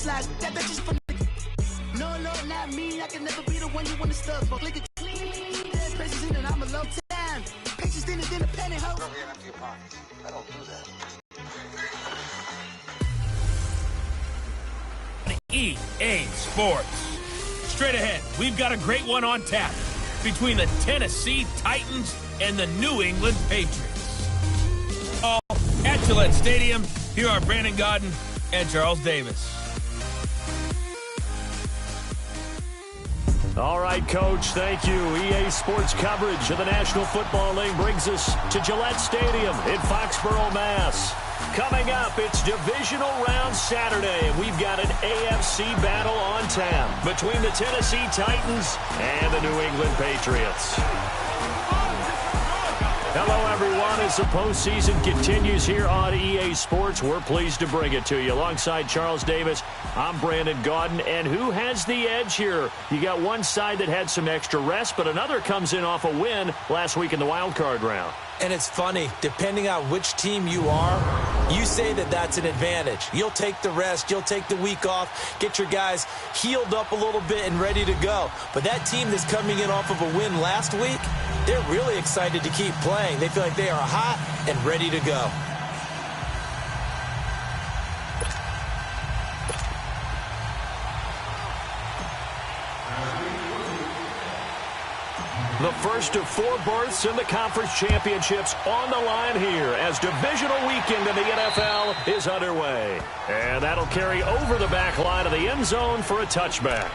slide. That bitch is from the... No, not me. I can never be the one you want to stuff. But lick it clean. Dead precious in and I'm a low time. Patience in a penny hoe. I don't do that. EA Sports. Straight ahead, we've got a great one on tap between the Tennessee Titans and the New England Patriots. All at Gillette Stadium, here are Brandon Gaudin and Charles Davis. All right, Coach, thank you. EA Sports coverage of the National Football League brings us to Gillette Stadium in Foxborough, Mass. Coming up, it's Divisional Round Saturday, and we've got an AFC battle on tap between the Tennessee Titans and the New England Patriots. Hello, everyone. As the postseason continues here on EA Sports, we're pleased to bring it to you. Alongside Charles Davis, I'm Brandon Gaudin. And who has the edge here? You got one side that had some extra rest, but another comes in off a win last week in the wild card round. And it's funny, depending on which team you are, you say that that's an advantage. You'll take the rest, you'll take the week off, get your guys healed up a little bit and ready to go. But that team that's coming in off of a win last week, they're really excited to keep playing. They feel like they are hot and ready to go. The first of 4 berths in the conference championships on the line here as divisional weekend in the NFL is underway. And that'll carry over the back line of the end zone for a touchback.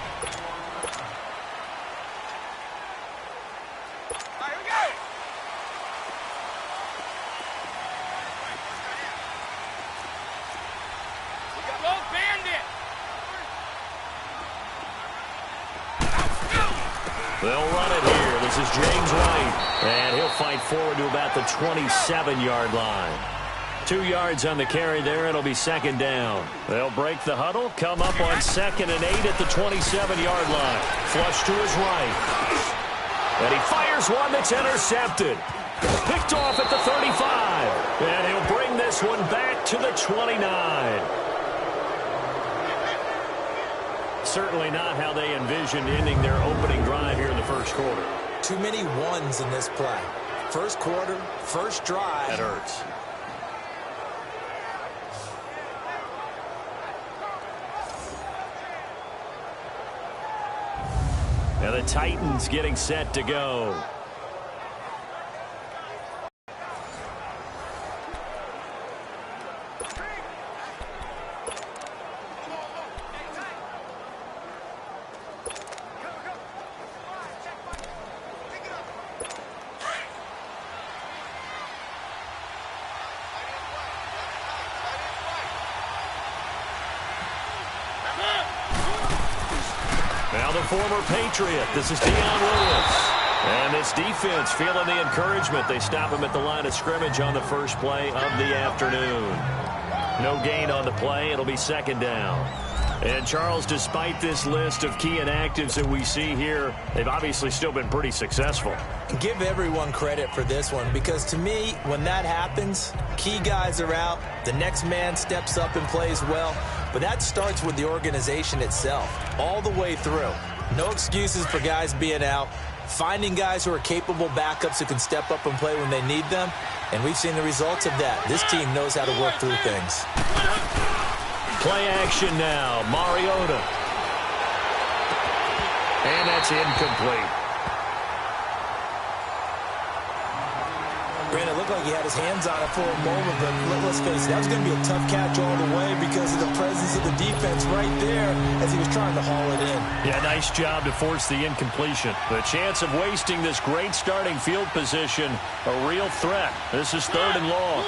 They'll run it here. This is James White. And he'll fight forward to about the 27-yard line. 2 yards on the carry there. It'll be second down. They'll break the huddle, come up on 2nd and 8 at the 27-yard line. Flush to his right. And he fires one that's intercepted. Picked off at the 35. And he'll bring this one back to the 29. Certainly not how they envisioned ending their opening drive here in the first quarter. Too many ones in this play. First quarter, first drive. That hurts. Now the Titans getting set to go. Now the former Patriot. This is Deion Williams. And this defense feeling the encouragement. They stop him at the line of scrimmage on the first play of the afternoon. No gain on the play. It'll be second down. And, Charles, despite this list of key inactives that we see here, they've obviously still been pretty successful. Give everyone credit for this one because, to me, when that happens, key guys are out, the next man steps up and plays well, but that starts with the organization itself all the way through. No excuses for guys being out, finding guys who are capable backups who can step up and play when they need them, and we've seen the results of that. This team knows how to work through things. Play action now. Mariota. And that's incomplete. Brandon, it looked like he had his hands on it for a moment, but let's face it, that was going to be a tough catch all the way because of the presence of the defense right there as he was trying to haul it in. Yeah, nice job to force the incompletion. The chance of wasting this great starting field position, a real threat. This is 3rd and long.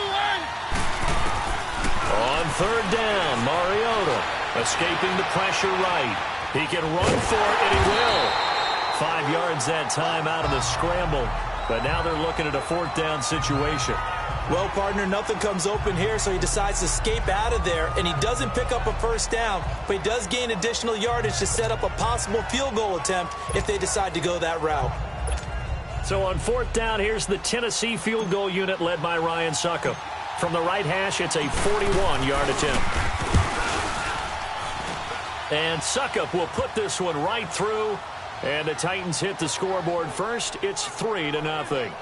On 3rd down, Mariota escaping the pressure right. He can run for it, and he will. 5 yards that time out of the scramble. But now they're looking at a 4th down situation. Well, partner, nothing comes open here, so he decides to escape out of there, and he doesn't pick up a first down, but he does gain additional yardage to set up a possible field goal attempt if they decide to go that route. So on 4th down, here's the Tennessee field goal unit led by Ryan Succop. From the right hash, it's a 41-yard attempt. And Suckup will put this one right through. And the Titans hit the scoreboard first. It's 3-0.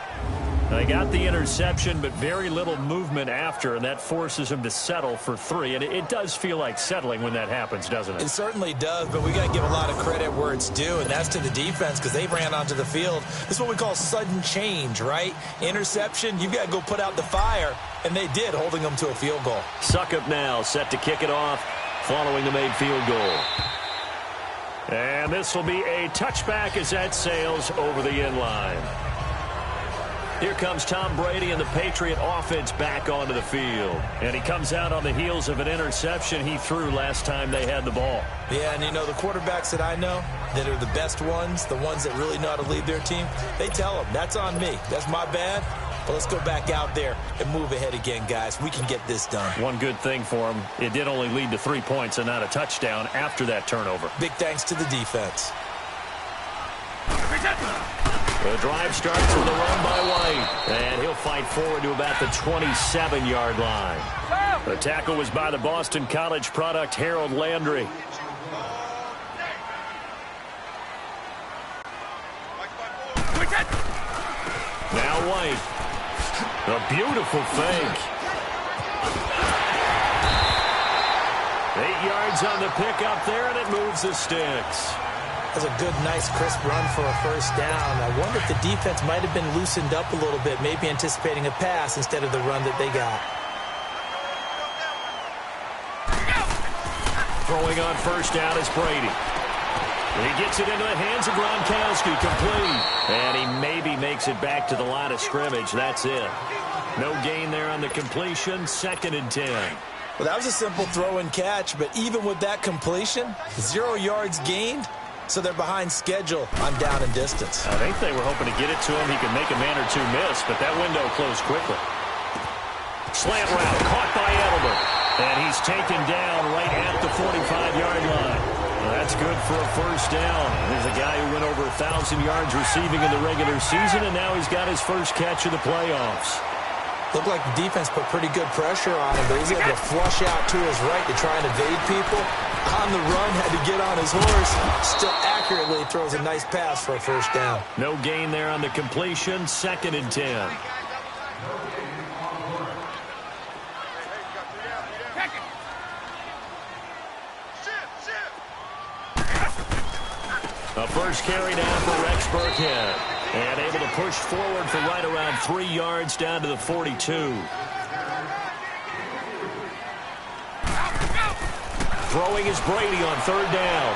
They got the interception, but very little movement after, and that forces him to settle for 3. And it does feel like settling when that happens, doesn't it? It certainly does, but we got to give a lot of credit where it's due, and that's to the defense because they ran onto the field. This is what we call sudden change, right? Interception, you've got to go put out the fire, and they did, holding them to a field goal. Suckup now set to kick it off following the made field goal. And this will be a touchback as that sails over the end line. Here comes Tom Brady and the Patriot offense back onto the field. And he comes out on the heels of an interception he threw last time they had the ball. Yeah, and you know, the quarterbacks that I know that are the best ones, the ones that really know how to lead their team, they tell them, that's on me. That's my bad. But let's go back out there and move ahead again, guys. We can get this done. One good thing for him, it did only lead to 3 points and not a touchdown after that turnover. Big thanks to the defense. The drive starts with a run by White, and he'll fight forward to about the 27-yard line. The tackle was by the Boston College product, Harold Landry. Now White. A beautiful fake. 8 yards on the pickup there, and it moves the sticks. That's a good, nice, crisp run for a first down. I wonder if the defense might have been loosened up a little bit, maybe anticipating a pass instead of the run that they got. Throwing on first down is Brady. He gets it into the hands of Gronkowski, complete. And he maybe makes it back to the line of scrimmage. That's it. No gain there on the completion. 2nd and 10. Well, that was a simple throw and catch, but even with that completion, 0 yards gained. So they're behind schedule on down and distance. I think they were hoping to get it to him. He could make a man or two miss, but that window closed quickly. Slant route caught by Edelman. And he's taken down right at the 45-yard line. Well, that's good for a first down. There's a guy who went over 1,000 yards receiving in the regular season, and now he's got his first catch of the playoffs. Looked like the defense put pretty good pressure on him, but he's able to flush out to his right to try and evade people. On the run, had to get on his horse. Still accurately throws a nice pass for a first down. No gain there on the completion. 2nd and 10. A first carry down for Rex Burkhead. And able to push forward for right around 3 yards down to the 42. Throwing is Brady on 3rd down.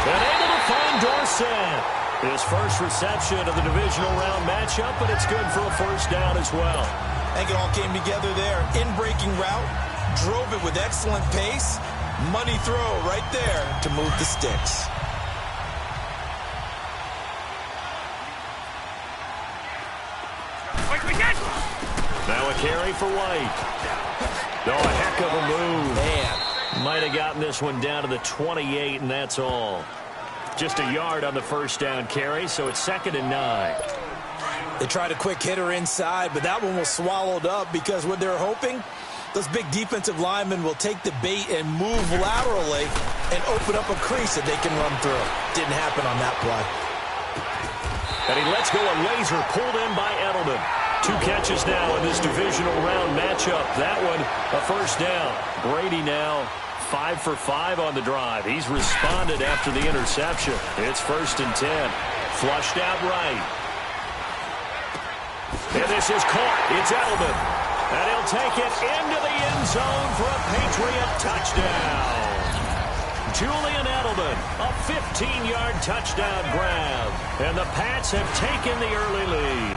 And able to find Dorsett. His first reception of the divisional round matchup, but it's good for a first down as well. I think it all came together there. In-breaking route, drove it with excellent pace. Money throw right there to move the sticks. Now a carry for White. Oh, a heck of a move. Man. Might have gotten this one down to the 28, and that's all. Just a yard on the first down carry, so it's 2nd and 9. They tried a quick hitter inside, but that one was swallowed up because what they're hoping, those big defensive linemen will take the bait and move laterally and open up a crease that they can run through. Didn't happen on that play. And he lets go a laser pulled in by Edelman. 2 catches now in this divisional round matchup. That one, a first down. Brady now 5 for 5 on the drive. He's responded after the interception. It's 1st and 10. Flushed out right. And this is caught. It's Edelman. And he'll take it into the end zone for a Patriot touchdown. Julian Edelman, a 15-yard touchdown grab. And the Pats have taken the early lead.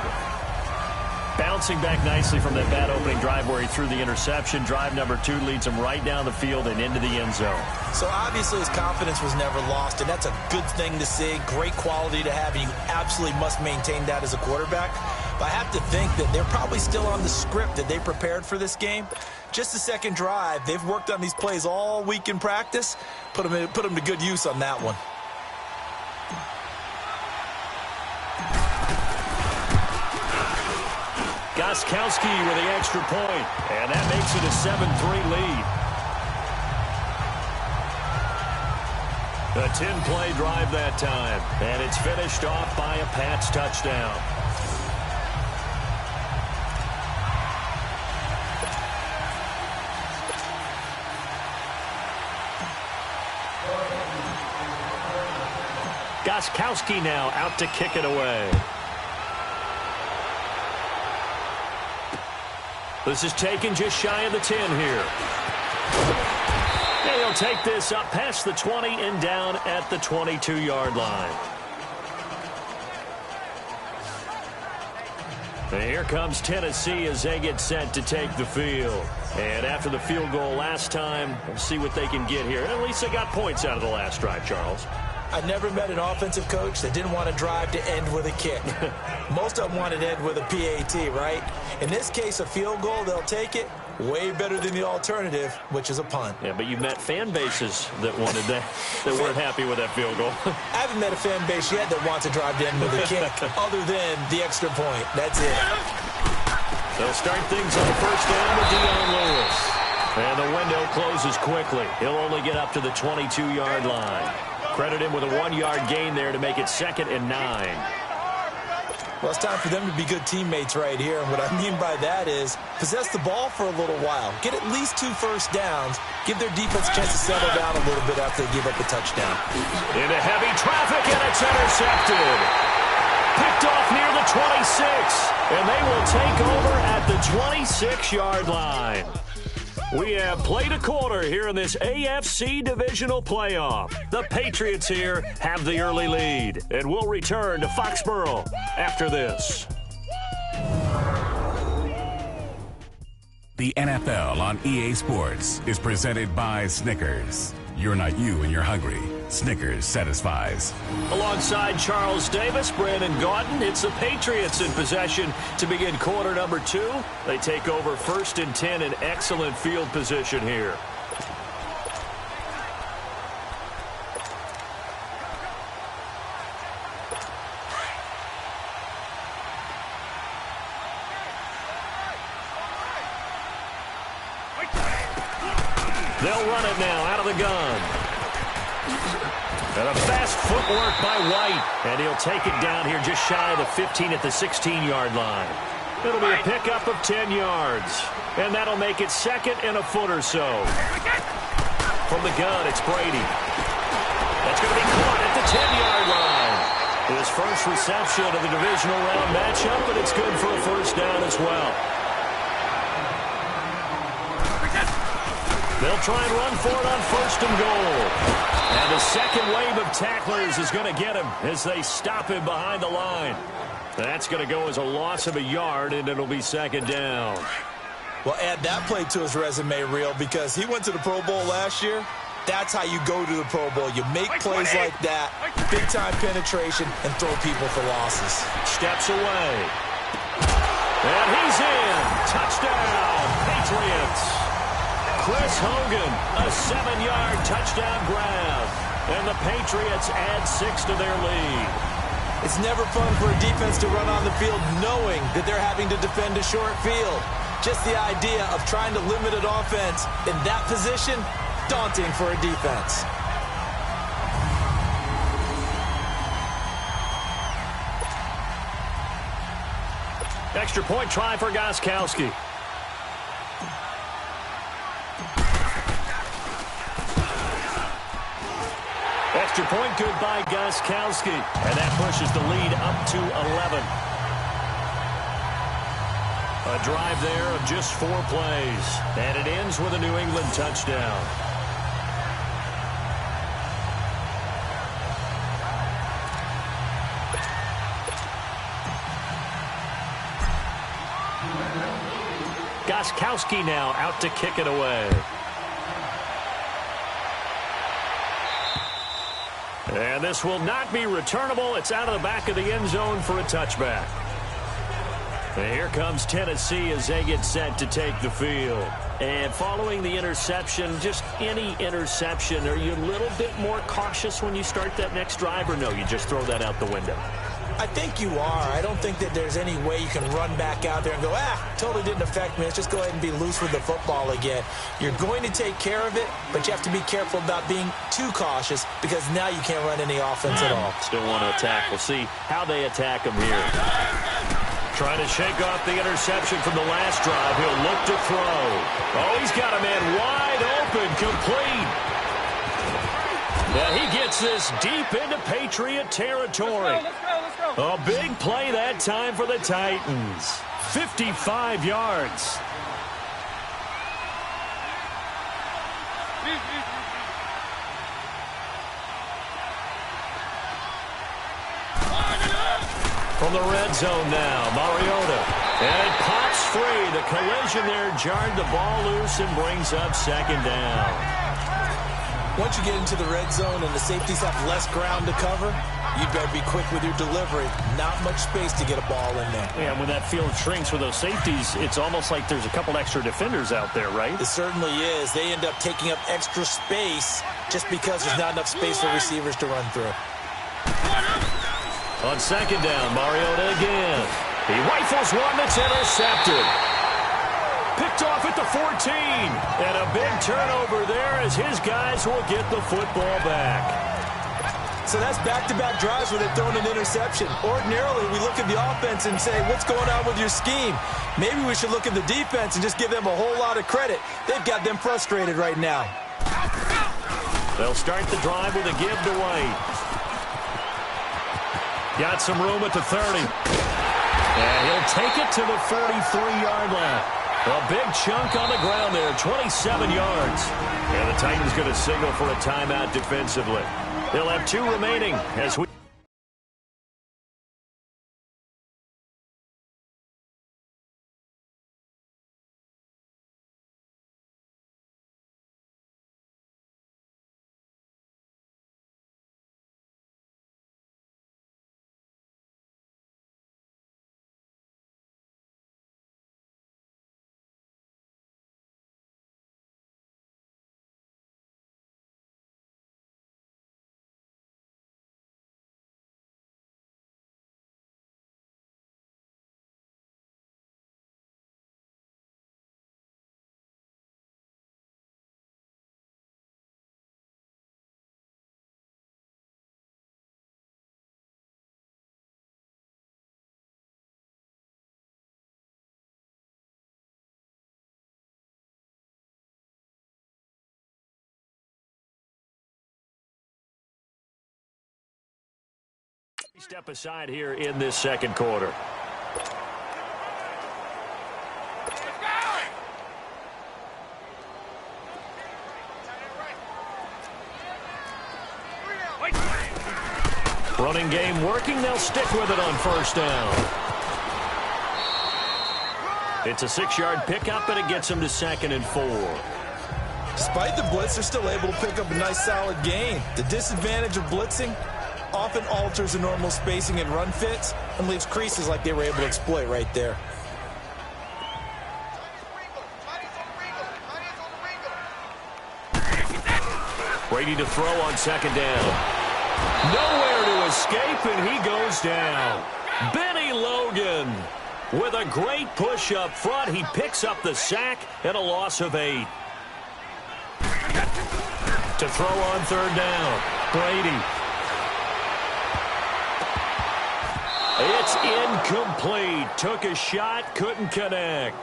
Bouncing back nicely from that bad opening drive where he threw the interception. Drive number 2 leads him right down the field and into the end zone. So obviously his confidence was never lost, and that's a good thing to see. Great quality to have, and you absolutely must maintain that as a quarterback. But I have to think that they're probably still on the script that they prepared for this game. Just the second drive, they've worked on these plays all week in practice. Put them to good use on that one. Gostkowski with the extra point, and that makes it a 7-3 lead. A 10-play drive that time, and it's finished off by a Pats touchdown. Gostkowski now out to kick it away. This is taken just shy of the 10 here. And he'll take this up past the 20 and down at the 22-yard line. And here comes Tennessee as they get set to take the field. And after the field goal last time, we'll see what they can get here. At least they got points out of the last drive, Charles. I never met an offensive coach that didn't want to drive to end with a kick. Most of them wanted to end with a PAT, right? In this case, a field goal, they'll take it. Way better than the alternative, which is a punt. Yeah, but you met fan bases that wanted that, that weren't happy with that field goal. I haven't met a fan base yet that wants to drive to end with a kick, other than the extra point. That's it. They'll start things on first down with Dion Lewis. And the window closes quickly. He'll only get up to the 22-yard line. Credit him with a 1-yard gain there to make it 2nd and 9. Well, it's time for them to be good teammates right here. And what I mean by that is possess the ball for a little while. Get at least 2 first downs. Give their defense a chance to settle down a little bit after they give up a touchdown. Into heavy traffic, and it's intercepted. Picked off near the 26. And they will take over at the 26-yard line. We have played a quarter here in this AFC divisional playoff. The Patriots here have the early lead. And we'll return to Foxborough after this. The NFL on EA Sports is presented by Snickers. You're not you when you're hungry. Snickers satisfies. Alongside Charles Davis, Brandon Gaudin, it's the Patriots in possession to begin quarter number 2. They take over 1st and 10 in excellent field position here. They'll run it now out of the gun. And a fast footwork by White. And he'll take it down here just shy of the 15 at the 16-yard line. It'll be a pickup of 10 yards. And that'll make it 2nd and a foot or so. From the gun, it's Brady. That's going to be caught at the 10-yard line. His first reception of the divisional round matchup, but it's good for a first down as well. They'll try and run for it on 1st and goal. And the second wave of tacklers is going to get him as they stop him behind the line. That's going to go as a loss of a yard, and it'll be 2nd down. Well, add that play to his resume reel because he went to the Pro Bowl last year. That's how you go to the Pro Bowl. You make plays like that, big-time penetration, and throw people for losses. Steps away. And he's in. Touchdown, Patriots. Chris Hogan, a 7-yard touchdown grab. And the Patriots add 6 to their lead. It's never fun for a defense to run on the field knowing that they're having to defend a short field. Just the idea of trying to limit an offense in that position, daunting for a defense. Extra point try for Gostkowski. Extra point good by Gostkowski. And that pushes the lead up to 11. A drive there of just 4 plays. And it ends with a New England touchdown. Gostkowski now out to kick it away. And this will not be returnable. It's out of the back of the end zone for a touchback. And here comes Tennessee as they get set to take the field. And following the interception, just any interception, are you a little bit more cautious when you start that next drive, or no, you just throw that out the window? I think you are. I don't think that there's any way you can run back out there and go, totally didn't affect me. Let's just go ahead and be loose with the football again. You're going to take care of it, but you have to be careful about being too cautious because now you can't run any offense at all. Still want to attack. We'll see how they attack him here. Trying to shake off the interception from the last drive. He'll look to throw. Oh, he's got a man wide open, complete. Now he gets this deep into Patriot territory. Let's go. A big play that time for the Titans. 55 yards. From the red zone now, Mariota. And it pops free. The collision there jarred the ball loose and brings up second down. Once you get into the red zone and the safeties have less ground to cover, you better be quick with your delivery. Not much space to get a ball in there. Yeah, when that field shrinks with those safeties, it's almost like there's a couple extra defenders out there, right? It certainly is. They end up taking up extra space just because there's not enough space for receivers to run through. On second down, Mariota again. He rifles one that's intercepted. Picked off at the 14. And a big turnover there as his guys will get the football back. So that's back-to-back drives where they've thrown an interception. Ordinarily, we look at the offense and say, what's going on with your scheme? Maybe we should look at the defense and just give them a whole lot of credit. They've got them frustrated right now. They'll start the drive with a give to White. Got some room at the 30. And he'll take it to the 43-yard line. A big chunk on the ground there, 27 yards. And the Titans going to signal for a timeout defensively. They'll have 2 remaining as we... Step aside here in this second quarter. Running game working. They'll stick with it on first down. It's a 6-yard pickup, and it gets them to 2nd and 4. Despite the blitz, they're still able to pick up a nice, solid gain. The disadvantage of blitzing often alters the normal spacing and run fits and leaves creases like they were able to exploit right there. Brady to throw on second down. Nowhere to escape, and he goes down. Benny Logan with a great push up front. He picks up the sack and a loss of 8. To throw on third down, Brady. It's incomplete. Took a shot, couldn't connect.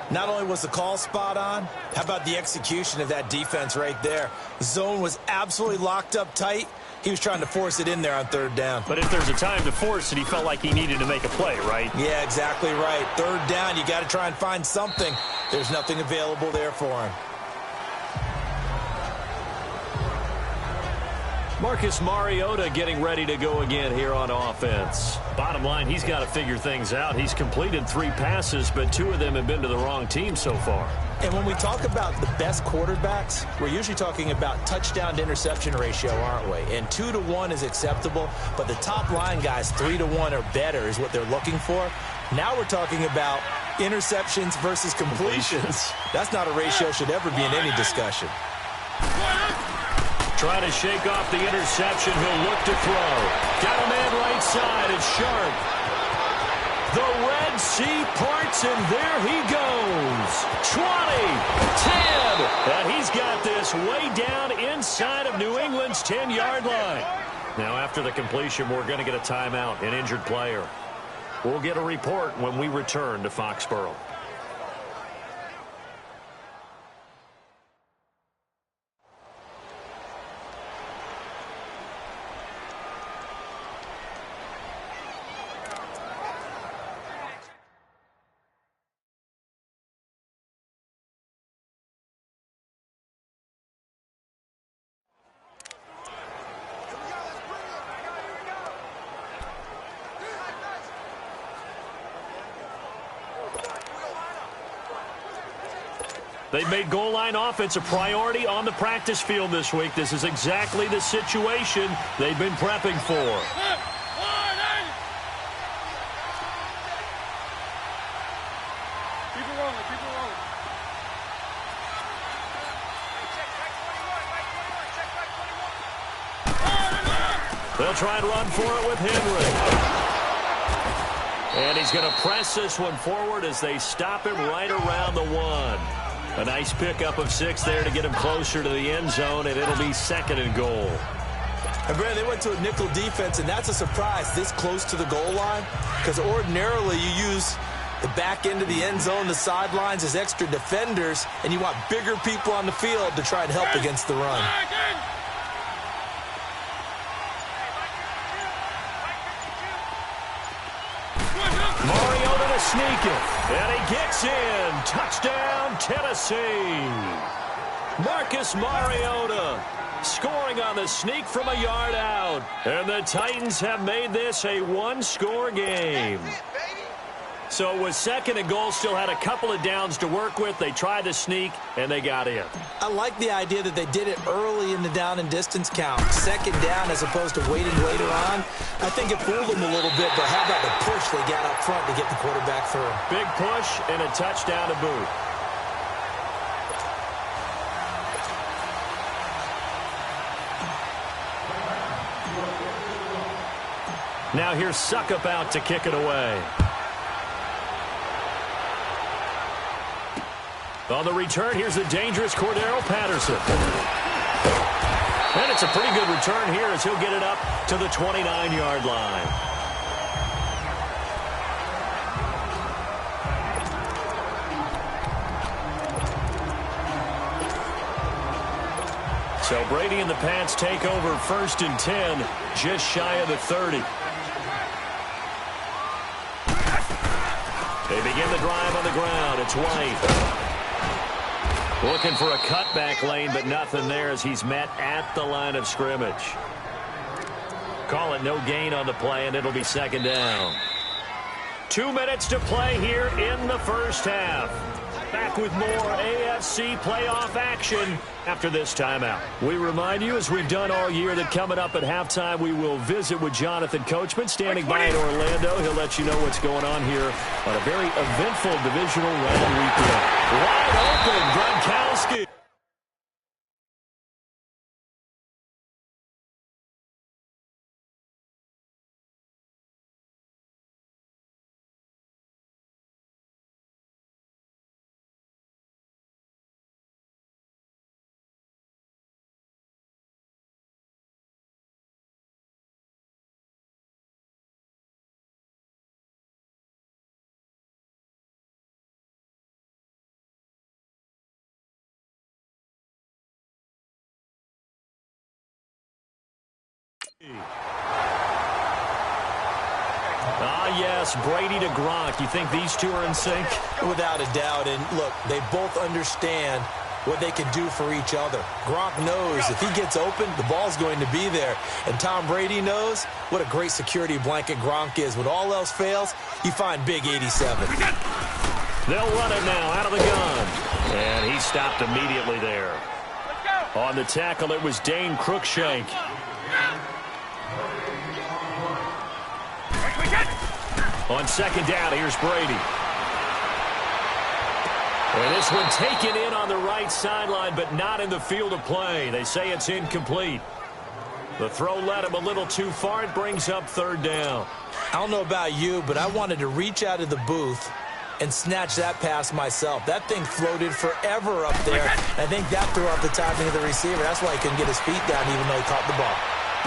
Not only was the call spot on, how about the execution of that defense right there? The zone was absolutely locked up tight. He was trying to force it in there on third down. But if there's a time to force it, he felt like he needed to make a play, right? Yeah, exactly right. Third down, you got to try and find something. There's nothing available there for him. Marcus Mariota getting ready to go again here on offense. Bottom line, he's got to figure things out. He's completed 3 passes, but 2 of them have been to the wrong team so far. And when we talk about the best quarterbacks, we're usually talking about touchdown to interception ratio, aren't we? And 2 to 1 is acceptable, but the top line guys, 3 to 1 or better is what they're looking for. Now we're talking about interceptions versus completions. That's not a ratio should ever be in any discussion. Trying to shake off the interception. He'll look to throw. Got a man right side. It's Sharp. The Red Sea parts, and there he goes. 20, 10, and he's got this way down inside of New England's 10-yard line. Now, after the completion, we're going to get a timeout, an injured player. We'll get a report when we return to Foxborough. They've made goal line offense a priority on the practice field this week. This is exactly the situation they've been prepping for. They'll try and run for it with Henry. And he's going to press this one forward as they stop him right around the 1. A nice pickup of 6 there to get him closer to the end zone, and it'll be 2nd and goal. And Brandon, they went to a nickel defense, and that's a surprise this close to the goal line, because ordinarily you use the back end of the end zone, the sidelines as extra defenders, and you want bigger people on the field to try and help against the run. Mariota to sneak it, and he gets in. Touchdown, Tennessee. Marcus Mariota scoring on the sneak from a yard out. And the Titans have made this a one-score game. So it was 2nd and goal, still had a couple of downs to work with. They tried to sneak, and they got in. I like the idea that they did it early in the down and distance count. 2nd down as opposed to waiting later on. I think it fooled them a little bit, but how about the push they got up front to get the quarterback through? Big push and a touchdown to boot. Now here's Suckup out to kick it away. On the return, here's the dangerous Cordero Patterson. And it's a pretty good return here as he'll get it up to the 29-yard line. So Brady and the Pats take over 1st and 10, just shy of the 30. They begin the drive on the ground. It's White. Looking for a cutback lane, but nothing there as he's met at the line of scrimmage. Call it no gain on the play, and it'll be 2nd down. 2 minutes to play here in the first half. Back with more AFC playoff action after this timeout. We remind you, as we've done all year, that coming up at halftime, we will visit with Jonathan Coachman standing by in Orlando. He'll let you know what's going on here on a very eventful divisional round weekend. Wide open, Gronkowski. Yes, Brady to Gronk. You think these two are in sync? Without a doubt. And look, they both understand what they can do for each other. Gronk knows if he gets open, the ball's going to be there. And Tom Brady knows what a great security blanket Gronk is. When all else fails, you find Big 87. They'll run it now out of the gun. And he stopped immediately there. On the tackle, it was Dane Cruikshank. On 2nd down, here's Brady. And this one taken in on the right sideline, but not in the field of play. They say it's incomplete. The throw led him a little too far. It brings up third down. I don't know about you, but I wanted to reach out of the booth and snatch that pass myself. That thing floated forever up there. I think that threw off the timing of the receiver. That's why he couldn't get his feet down even though he caught the ball.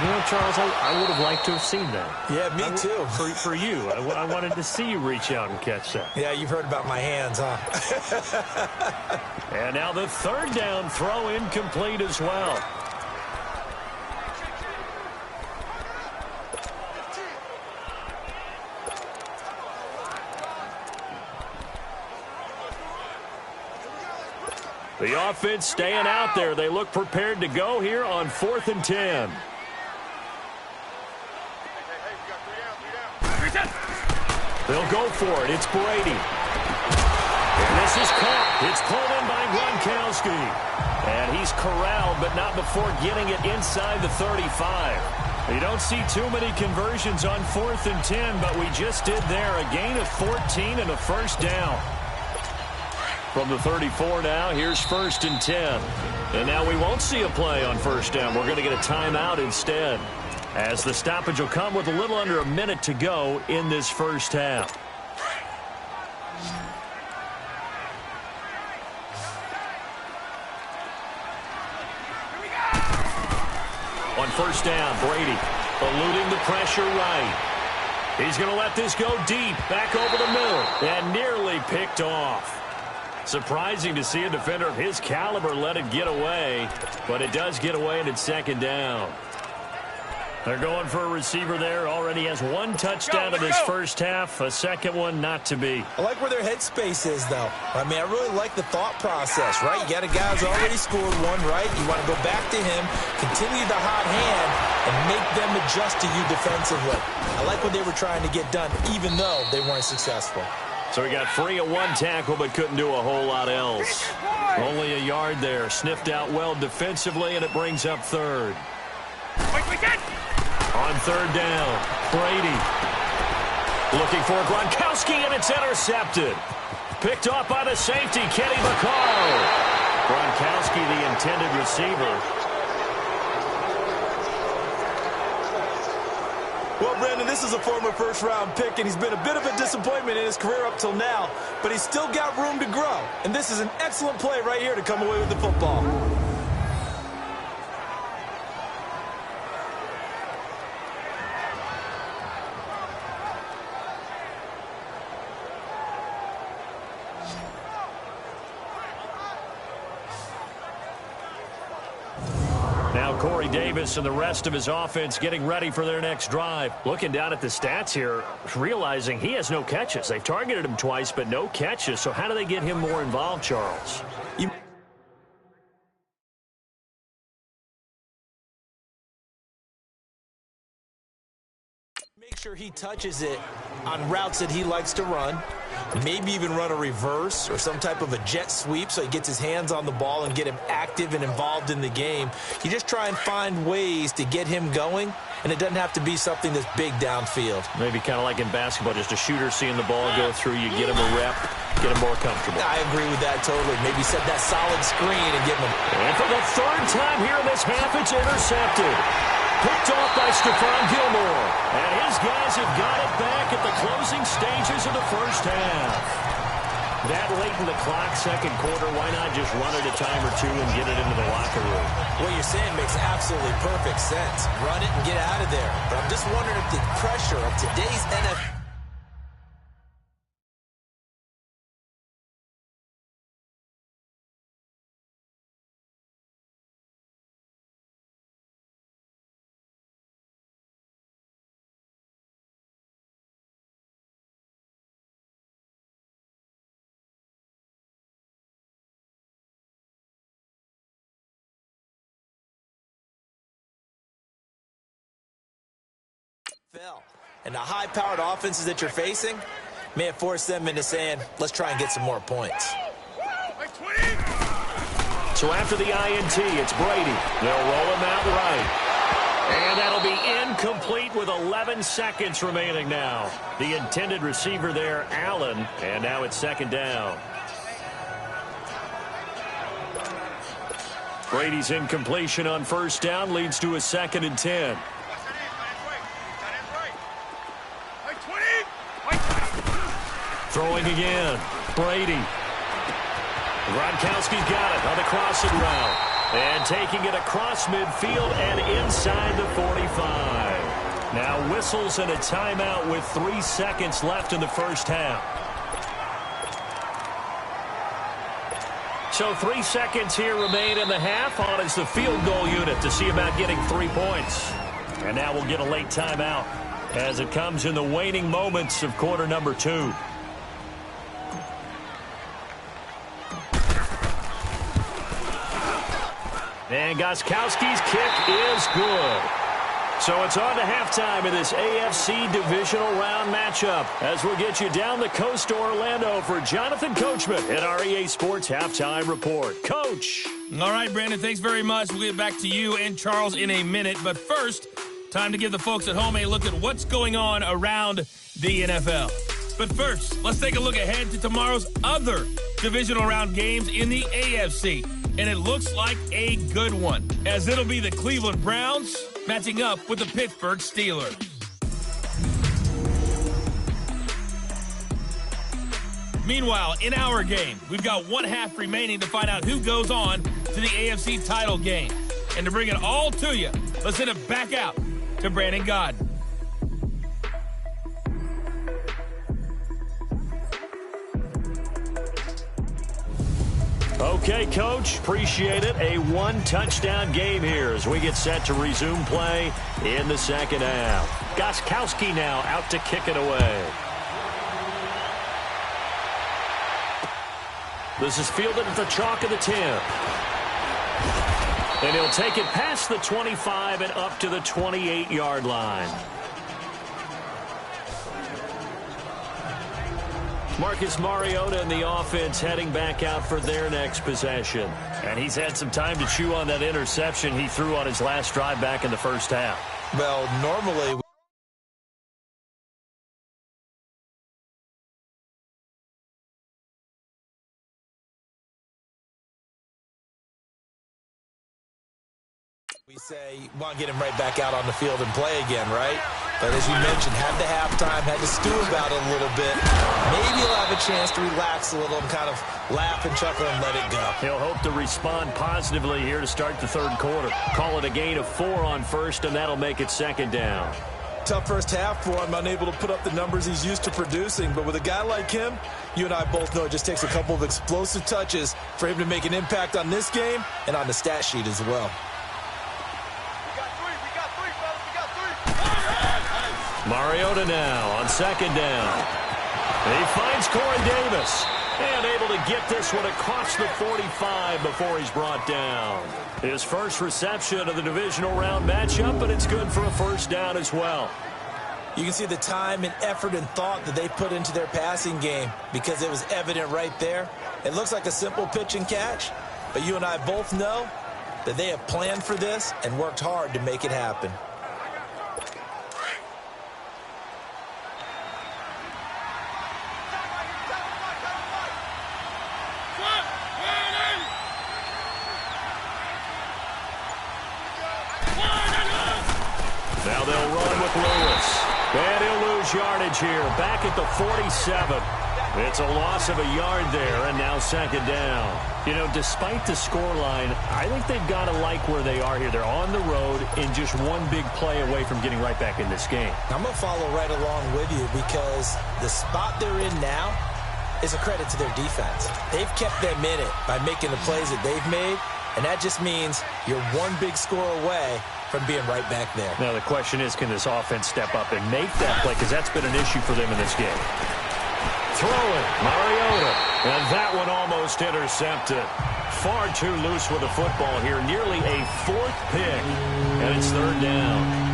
You know, Charles, I would have liked to have seen that. Yeah, me too. For you. I wanted to see you reach out and catch that. Yeah, you've heard about my hands, huh? And now the third down throw incomplete as well. The offense staying out there. They look prepared to go here on 4th and 10. They'll go for it. It's Brady. And this is caught. It's pulled in by Gronkowski. And he's corralled, but not before getting it inside the 35. You don't see too many conversions on 4th and 10, but we just did there. A gain of 14 and a first down. From the 34 now, here's 1st and 10. And now we won't see a play on first down. We're going to get a timeout instead, as the stoppage will come with a little under a minute to go in this first half. On first down, Brady eluding the pressure right. He's going to let this go deep, back over the middle, and nearly picked off. Surprising to see a defender of his caliber let it get away, but it does get away and it's second down. They're going for a receiver there. Already has one touchdown in this first half. A second one not to be. I like where their headspace is, though. I mean, I really like the thought process, right? You got a guy who's already scored one, right? You want to go back to him, continue the hot hand, and make them adjust to you defensively. I like what they were trying to get done, even though they weren't successful. So he got free of one tackle, but couldn't do a whole lot else. Only a yard there. Sniffed out well defensively, and it brings up third. On third down, Brady looking for Gronkowski, and it's intercepted. Picked off by the safety, Kenny Vaccaro. Gronkowski, the intended receiver. Well, Brandon, this is a former first-round pick, and he's been a bit of a disappointment in his career up till now, but he's still got room to grow. And this is an excellent play right here to come away with the football. Now Corey Davis and the rest of his offense getting ready for their next drive. Looking down at the stats here, realizing he has no catches. They've targeted him twice, but no catches. So how do they get him more involved, Charles? Make sure he touches it on routes that he likes to run. Maybe even run a reverse or some type of a jet sweep so he gets his hands on the ball and get him active and involved in the game. You just try and find ways to get him going, and it doesn't have to be something that's big downfield. Maybe kind of like in basketball, just a shooter seeing the ball go through, you get him a rep, get him more comfortable. I agree with that totally. Maybe set that solid screen and get him. And for the third time here in this half, it's intercepted. Picked off by Stephon Gilmore. And his guys have got it back at the closing stages of the first half. That late in the clock, second quarter, why not just run it a time or two and get it into the locker room? What you're saying makes absolutely perfect sense. Run it and get out of there. But I'm just wondering if the pressure of today's NFL... And the high-powered offenses that you're facing may have forced them into saying, let's try and get some more points. So after the INT, it's Brady. They'll roll him out right. And that'll be incomplete with 11 seconds remaining now. The intended receiver there, Allen. And now it's second down. Brady's incompletion on first down leads to a 2nd and 10. Throwing again. Brady. Gronkowski's got it on the crossing route. And taking it across midfield and inside the 45. Now whistles and a timeout with 3 seconds left in the first half. So 3 seconds here remain in the half. On is the field goal unit to see about getting 3 points. And now we'll get a late timeout as it comes in the waning moments of quarter number 2. And Gostkowski's kick is good. So it's on to halftime in this AFC divisional round matchup as we'll get you down the coast to Orlando for Jonathan Coachman at our EA Sports Halftime Report. Coach. All right, Brandon, thanks very much. We'll get back to you and Charles in a minute. But first, time to give the folks at home a look at what's going on around the NFL. But first, let's take a look ahead to tomorrow's other divisional round games in the AFC. And it looks like a good one, as it'll be the Cleveland Browns matching up with the Pittsburgh Steelers. Meanwhile, in our game, we've got 1 half remaining to find out who goes on to the AFC title game. And to bring it all to you, let's send it back out to Brandon Godden. Okay, Coach, appreciate it. A 1-touchdown game here as we get set to resume play in the second half. Gostkowski now out to kick it away. This is fielded at the chalk of the 10. And he'll take it past the 25 and up to the 28-yard line. Marcus Mariota and the offense heading back out for their next possession. And he's had some time to chew on that interception he threw on his last drive back in the first half. Well, normally we say you want to get him right back out on the field and play again, right? But as you mentioned, had the halftime, had to stew about it a little bit. Maybe he'll have a chance to relax a little and kind of laugh and chuckle and let it go. He'll hope to respond positively here to start the third quarter. Call it a gain of 4 on first, and that'll make it second down. Tough first half for him, unable to put up the numbers he's used to producing. But with a guy like him, you and I both know it just takes a couple of explosive touches for him to make an impact on this game and on the stat sheet as well. Mariota now on second down. He finds Corey Davis and able to get this one across the 45 before he's brought down. His first reception of the divisional round matchup, but it's good for a first down as well. You can see the time and effort and thought that they put into their passing game because it was evident right there. It looks like a simple pitch and catch, but you and I both know that they have planned for this and worked hard to make it happen. Now they'll run with Lewis. And he'll lose yardage here. Back at the 47. It's a loss of a yard there, and now second down. You know, despite the scoreline, I think they've got to like where they are here. They're on the road and just one big play away from getting right back in this game. I'm going to follow right along with you because the spot they're in now is a credit to their defense. They've kept them in it by making the plays that they've made, and that just means you're one big score away from being right back there. Now the question is, can this offense step up and make that play? Because that's been an issue for them in this game. Throwing, Mariota. And that one almost intercepted. Far too loose with the football here. Nearly a 4th pick. And it's third down.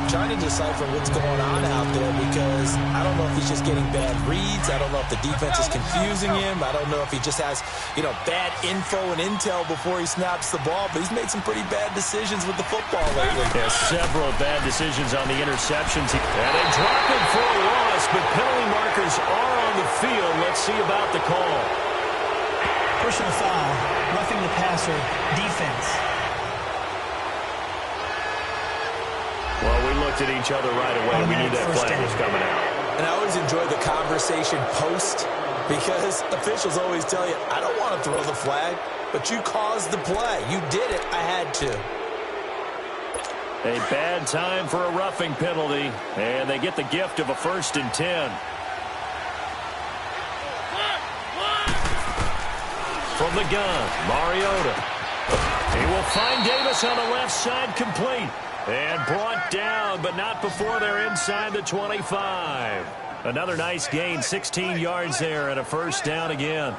Trying to decipher what's going on out there because I don't know if he's just getting bad reads. I don't know if the defense is confusing him. I don't know if he just has, bad info and intel before he snaps the ball. But he's made some pretty bad decisions with the football lately. Yeah, several bad decisions on the interceptions. And they drop him for a loss, but penalty markers are on the field. Let's see about the call. Personal foul, roughing the passer, defense. Well, we looked at each other right away. We knew that flag was coming out. And I always enjoy the conversation post because officials always tell you, I don't want to throw the flag, but you caused the play. You did it. I had to. A bad time for a roughing penalty, and they get the gift of a 1st and 10. From the gun, Mariota. He will find Davis on the left side, complete. And brought down, but not before they're inside the 25. Another nice gain, 16 yards there, and a 1st down again.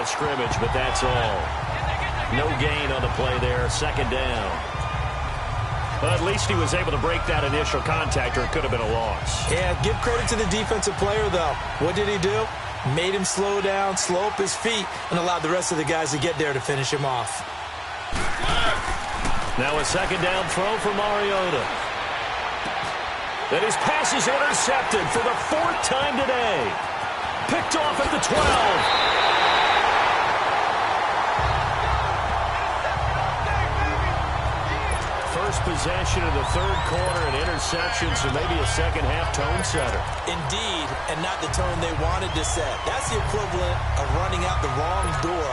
Scrimmage, but that's all. No gain on the play there. 2nd down. But at least he was able to break that initial contact, or it could have been a loss. Yeah, give credit to the defensive player, though. What did he do? Made him slow down, slow up his feet, and allowed the rest of the guys to get there to finish him off. Now a 2nd down throw for Mariota. Then his pass is intercepted for the 4th time today. Picked off at the 12. Possession of the 3rd quarter, and interception, so maybe a second-half tone setter. Indeed, and not the tone they wanted to set. That's the equivalent of running out the wrong door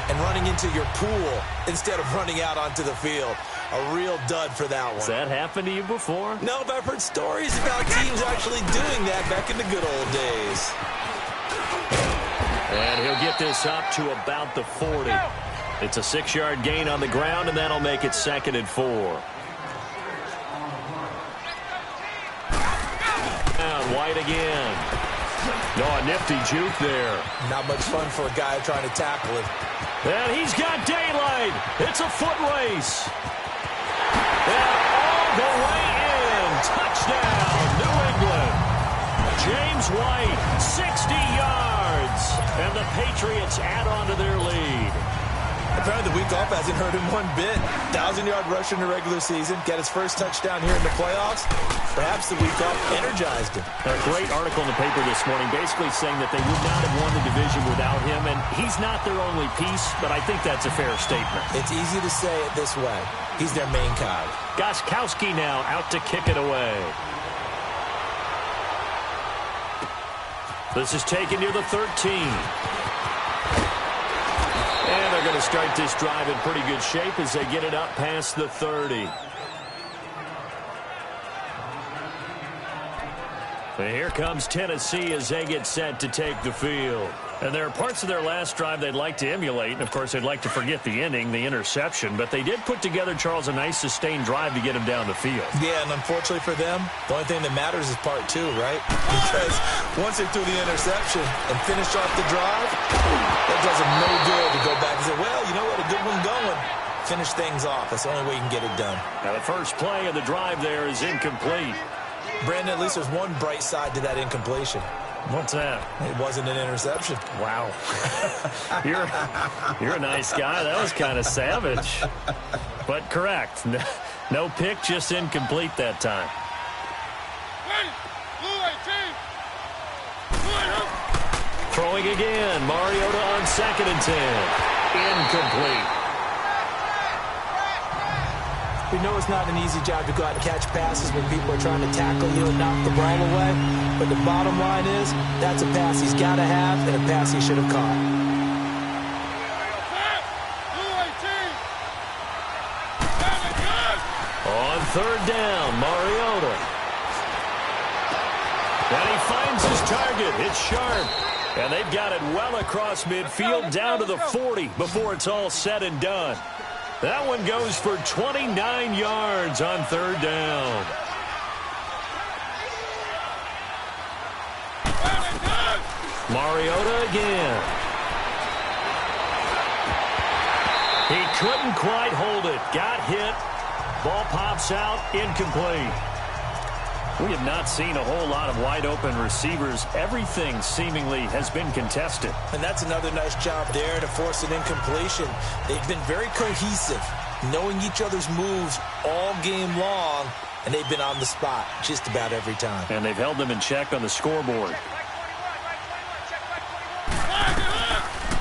and running into your pool instead of running out onto the field. A real dud for that one. Has that happened to you before? No, but I've heard stories about teams actually doing that back in the good old days. And he'll get this up to about the 40. It's a 6-yard gain on the ground, and that'll make it 2nd and 4. White again. No, a nifty juke there. Not much fun for a guy trying to tackle it. And he's got daylight. It's a foot race. And all the way in. Touchdown, New England. James White, 60 yards. And the Patriots add on to their lead. Apparently the week off hasn't hurt him one bit. 1,000-yard rusher in the regular season. Got his first touchdown here in the playoffs. Perhaps the week off energized him. A great article in the paper this morning basically saying that they would not have won the division without him, and he's not their only piece, but I think that's a fair statement. It's easy to say it this way. He's their main cog. Gostkowski now out to kick it away. This is taken near the 13. And they're going to start this drive in pretty good shape as they get it up past the 30. And here comes Tennessee as they get set to take the field. And there are parts of their last drive they'd like to emulate. And, of course, they'd like to forget the ending, the interception. But they did put together, Charles, a nice sustained drive to get him down the field. Yeah, and unfortunately for them, the only thing that matters is part 2, right? Because once they threw the interception and finished off the drive, that does them no good to go back and say, well, you know what, a good one going. Finish things off. That's the only way you can get it done. Now, the first play of the drive there is incomplete. Brandon, at least there's one bright side to that incompletion. What's that? It wasn't an interception. Wow. You're a nice guy. That was kind of savage. But correct. No pick, just incomplete that time. Throwing again. Mariota on 2nd and 10. Incomplete. We know it's not an easy job to go out and catch passes when people are trying to tackle you and knock the ball away. But the bottom line is, that's a pass he's got to have and a pass he should have caught. On 3rd down, Mariota. And he finds his target. It's sharp. And they've got it well across midfield down to the 40 before it's all said and done. That one goes for 29 yards on 3rd down. Mariota again. couldn't quite hold it. Got hit. Ball pops out, incomplete. We have not seen a whole lot of wide-open receivers. Everything seemingly has been contested. And that's another nice job there to force an incompletion. They've been very cohesive, knowing each other's moves all game long, and they've been on the spot just about every time. And they've held them in check on the scoreboard.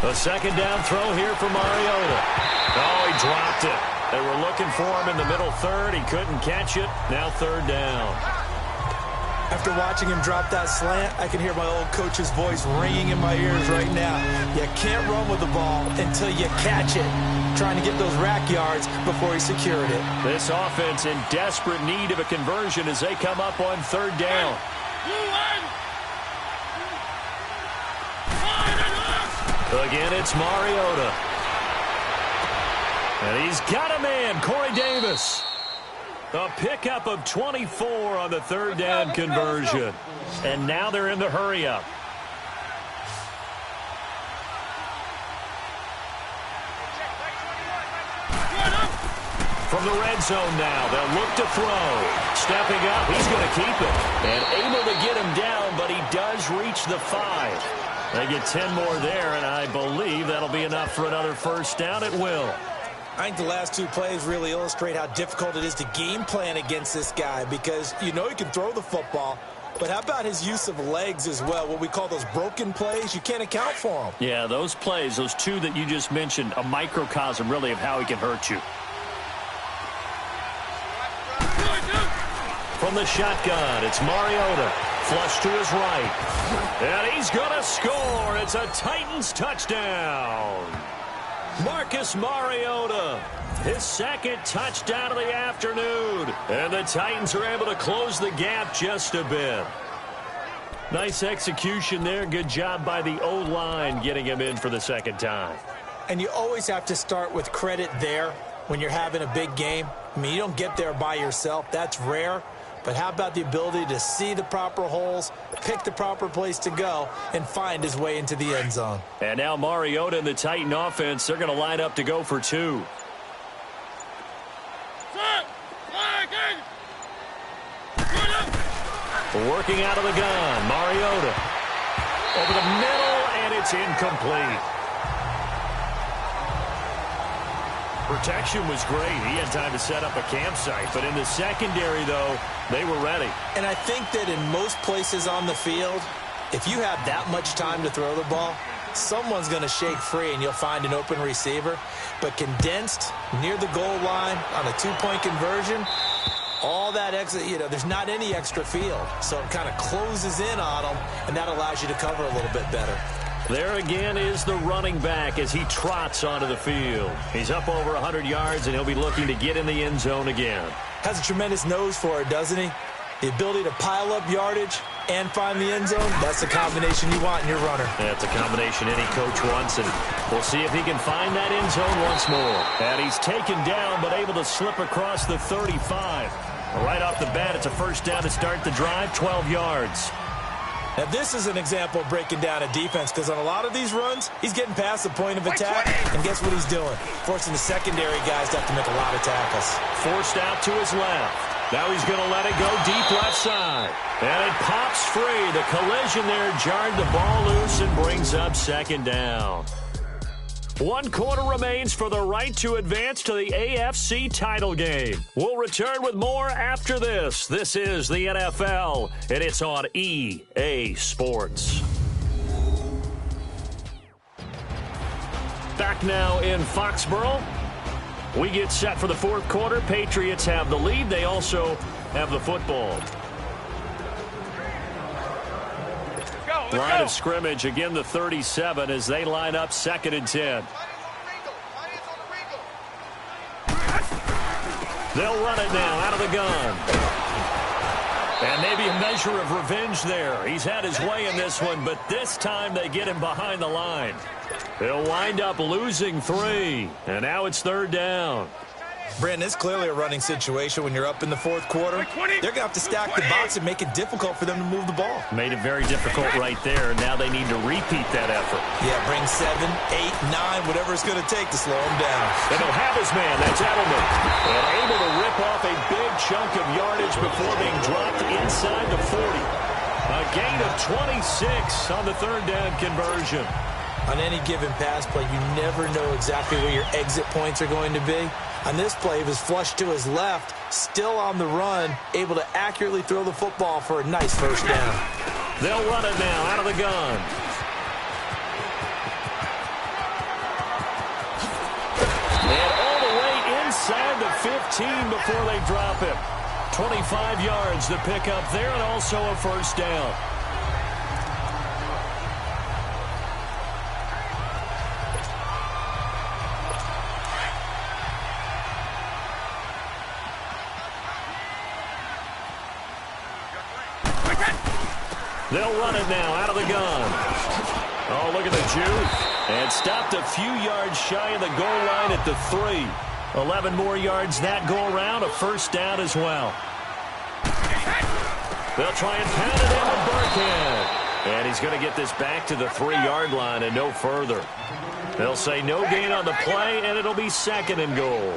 A second down throw here for Mariota. Oh, he dropped it. They were looking for him in the middle third. He couldn't catch it. Now third down. After watching him drop that slant, I can hear my old coach's voice ringing in my ears right now. You can't run with the ball until you catch it. Trying to get those rack yards before he secured it. This offense in desperate need of a conversion as they come up on third down. Again, it's Mariota. And he's got a man, Corey Davis. A pickup of 24 on the third down conversion. And now they're in the hurry-up. From the red zone now, they'll look to throw. Stepping up, he's going to keep it. And able to get him down, but he does reach the 5. They get 10 more there, and I believe that'll be enough for another first down. It will. I think the last two plays really illustrate how difficult it is to game plan against this guy because you know he can throw the football, but how about his use of legs as well, what we call those broken plays? You can't account for them. Yeah, those plays, those two that you just mentioned, a microcosm really of how he can hurt you. From the shotgun, it's Mariota. Flush to his right. And he's going to score. It's a Titans touchdown. Marcus Mariota, his second touchdown of the afternoon. And the Titans are able to close the gap just a bit. Nice execution there. Good job by the O-line getting him in for the second time. And you always have to start with credit there when you're having a big game. I mean, you don't get there by yourself. That's rare. But how about the ability to see the proper holes, pick the proper place to go, and find his way into the end zone? And now Mariota and the Titan offense, they're going to line up to go for two. Working out of the gun, Mariota. Over the middle, and it's incomplete. Protection was great. He had time to set up a campsite. But in the secondary, though, they were ready. And I think that in most places on the field, if you have that much time to throw the ball, someone's going to shake free and you'll find an open receiver. But condensed near the goal line on a two-point conversion, all that extra, there's not any extra field. So it kind of closes in on them, and that allows you to cover a little bit better. There again is the running back as he trots onto the field. He's up over 100 yards, and he'll be looking to get in the end zone again. Has a tremendous nose for it, doesn't he? The ability to pile up yardage and find the end zone, that's the combination you want in your runner. That's a combination any coach wants, and we'll see if he can find that end zone once more. And he's taken down, but able to slip across the 35. Right off the bat, it's a first down to start the drive, 12 yards. Now, this is an example of breaking down a defense because on a lot of these runs, he's getting past the point of attack, and guess what he's doing? Forcing the secondary guys to have to make a lot of tackles. Forced out to his left. Now he's going to let it go deep left side. And it pops free. The collision there jarred the ball loose and brings up second down. 1 quarter remains for the right to advance to the AFC title game. We'll return with more after this. This is the NFL, and it's on EA Sports. Back now in Foxborough. We get set for the fourth quarter. Patriots have the lead. They also have the football. Line of scrimmage, again the 37 as they line up second and 10. They'll run it now out of the gun. And maybe a measure of revenge there. He's had his way in this one, but this time they get him behind the line. They'll wind up losing 3. And now it's third down. Brandon, it's clearly a running situation when you're up in the fourth quarter. They're going to have to stack the box and make it difficult for them to move the ball. Made it very difficult right there. Now they need to repeat that effort. Yeah, bring 7, 8, 9, whatever it's going to take to slow him down. And he'll have his man. That's Edelman. And able to rip off a big chunk of yardage before being dropped inside the 40. A gain of 26 on the third down conversion. On any given pass play, you never know exactly where your exit points are going to be. On this play, he was flushed to his left, still on the run, able to accurately throw the football for a nice first down. They'll run it now out of the gun. And all the way inside the 15 before they drop him. 25 yards to pick up there and also a first down. They'll run it now out of the gun. Oh, look at the juke. And stopped a few yards shy of the goal line at the 3. 11 more yards that go around. A first down as well. They'll try and pound it into Burkhead. And he's going to get this back to the 3-yard line and no further. They'll say no gain on the play, and it'll be second and goal.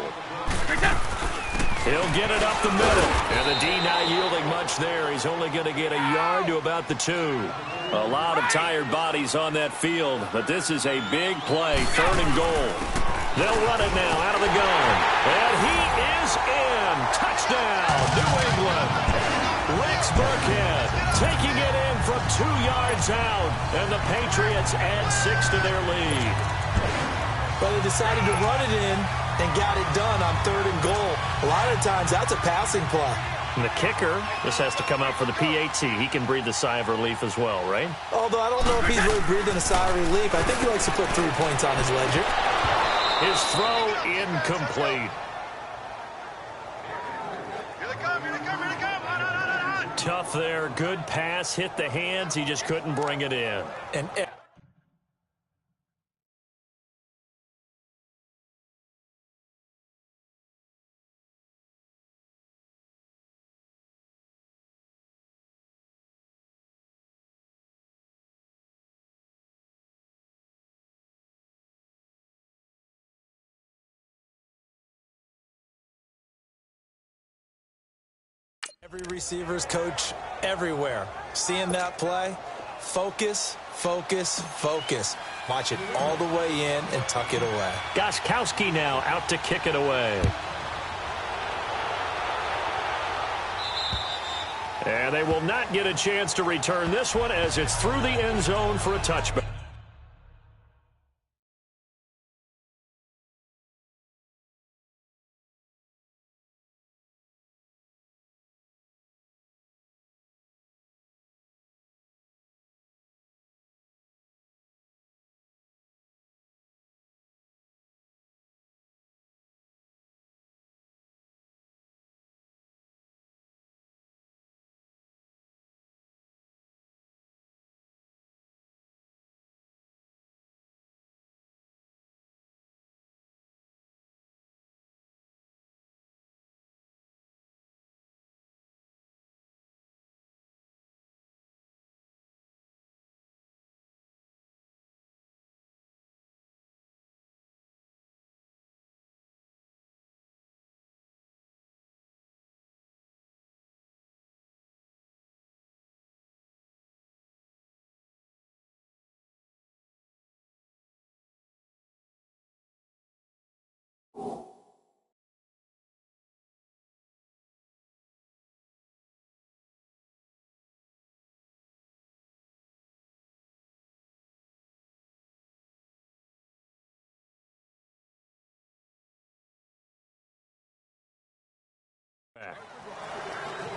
He'll get it up the middle. And the D not yielding much there. He's only going to get a yard to about the 2. A lot of tired bodies on that field, but this is a big play, third and goal. They'll run it now out of the gun. And he is in. Touchdown, New England. Rex Burkhead taking it in from 2 yards out. And the Patriots add 6 to their lead. But they decided to run it in and got it done on third and goal. A lot of times that's a passing play. And the kicker, this has to come out for the PAT. He can breathe a sigh of relief as well, right? Although I don't know if he's really breathing a sigh of relief. I think he likes to put 3 points on his ledger. His throw incomplete. Tough there. Good pass. Hit the hands. He just couldn't bring it in. And every receiver's coach everywhere. Seeing that play, focus, focus, focus. Watch it all the way in and tuck it away. Gostkowski now out to kick it away. And they will not get a chance to return this one as it's through the end zone for a touchback.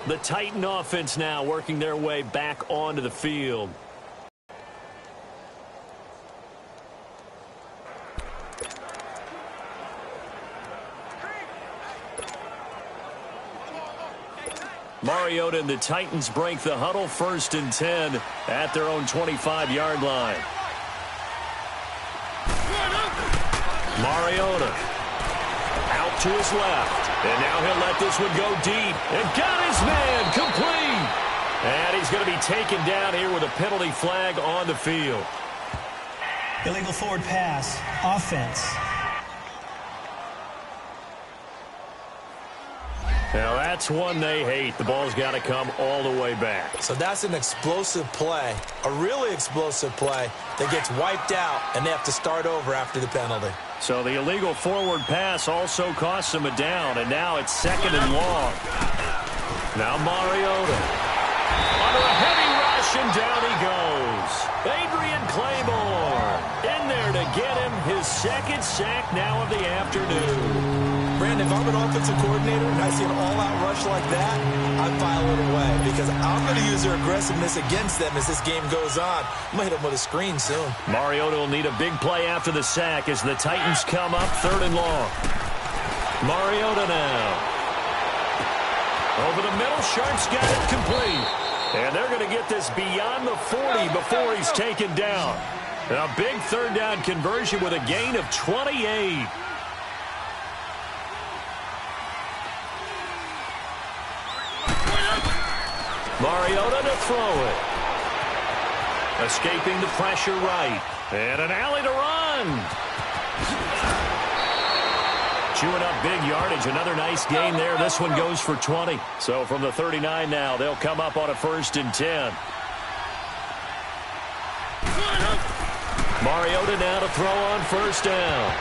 The Titan offense now working their way back onto the field. Mariota and the Titans break the huddle, 1st and 10 at their own 25-yard line. Mariota out to his left. And now he'll let this one go deep. And got his man complete. And he's going to be taken down here with a penalty flag on the field. Illegal forward pass. Offense. Now that's one they hate. The ball's got to come all the way back. So that's an explosive play, a really explosive play that gets wiped out, and they have to start over after the penalty. So the illegal forward pass also costs him a down, and now it's 2nd and long. Now Mariota. Under a heavy rush, and down he goes. Adrian Claiborne in there to get him his 2nd sack now of the afternoon. Brandon, if I'm an offensive coordinator and I see an all-out rush like that, I file it away because I'm going to use their aggressiveness against them as this game goes on. I'm going to hit them with a screen soon. Mariota will need a big play after the sack as the Titans come up 3rd and long. Mariota now. Over the middle, Sharp's got it complete. And they're going to get this beyond the 40 before he's taken down. A big 3rd down conversion with a gain of 28. Mariota to throw it. Escaping the pressure right. And an alley to run. Chewing up big yardage. Another nice gain there. This one goes for 20. So from the 39 now, they'll come up on a 1st and 10. Mariota now to throw on 1st down.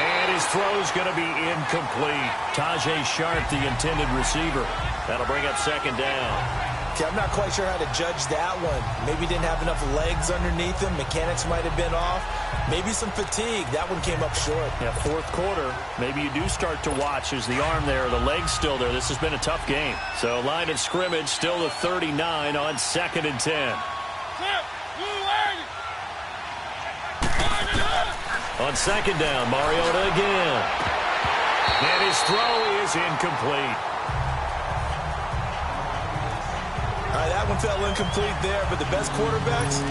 And his throw's going to be incomplete. Tajay Sharp, the intended receiver. That'll bring up 2nd down. Okay, I'm not quite sure how to judge that one. Maybe didn't have enough legs underneath him. Mechanics might have been off. Maybe some fatigue. That one came up short. Yeah, 4th quarter. Maybe you do start to watch as the arm there, the leg's still there. This has been a tough game. So line of scrimmage still the 39 on 2nd and 10. On 2nd down, Mariota again. And his throw is incomplete. All right, that one fell incomplete there, but the best quarterbacks,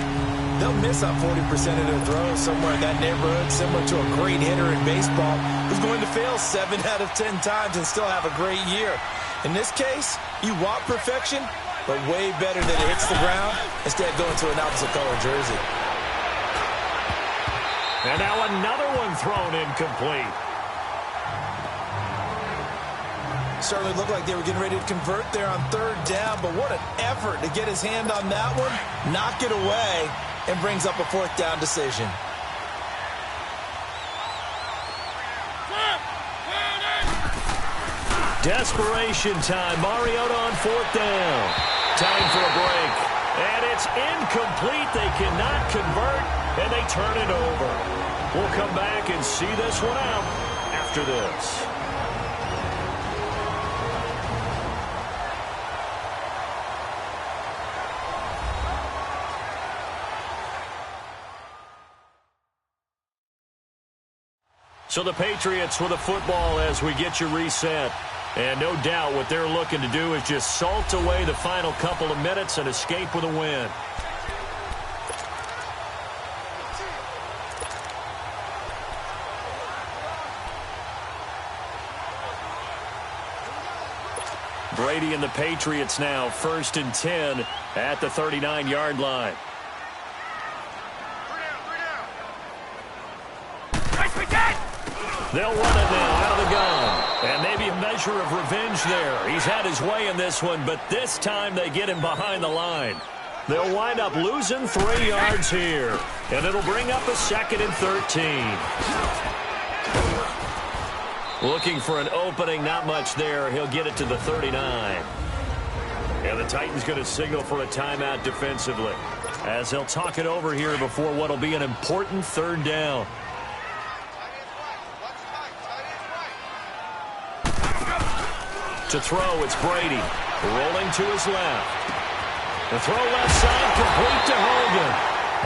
they'll miss on 40% of their throws somewhere in that neighborhood, similar to a great hitter in baseball who's going to fail 7 out of 10 times and still have a great year. In this case, you want perfection, but way better that it hits the ground instead of going to an opposite color jersey. And now another one thrown incomplete. Certainly looked like they were getting ready to convert there on 3rd down, but what an effort to get his hand on that one, knock it away, and brings up a 4th down decision. Desperation time. Mariota on 4th down. Time for a break. And it's incomplete. They cannot convert, and they turn it over. We'll come back and see this one out after this. So the Patriots with the football as we get you reset. And no doubt what they're looking to do is just salt away the final couple of minutes and escape with a win. Brady and the Patriots now 1st and 10 at the 39-yard line. They'll run it now out of the gun. And maybe a measure of revenge there. He's had his way in this one, but this time they get him behind the line. They'll wind up losing 3 yards here. And it'll bring up a 2nd and 13. Looking for an opening, not much there. He'll get it to the 39. And the Titans going to signal for a timeout defensively, as he'll talk it over here before what will be an important 3rd down. To throw, it's Brady. Rolling to his left. The throw left side complete to Hogan.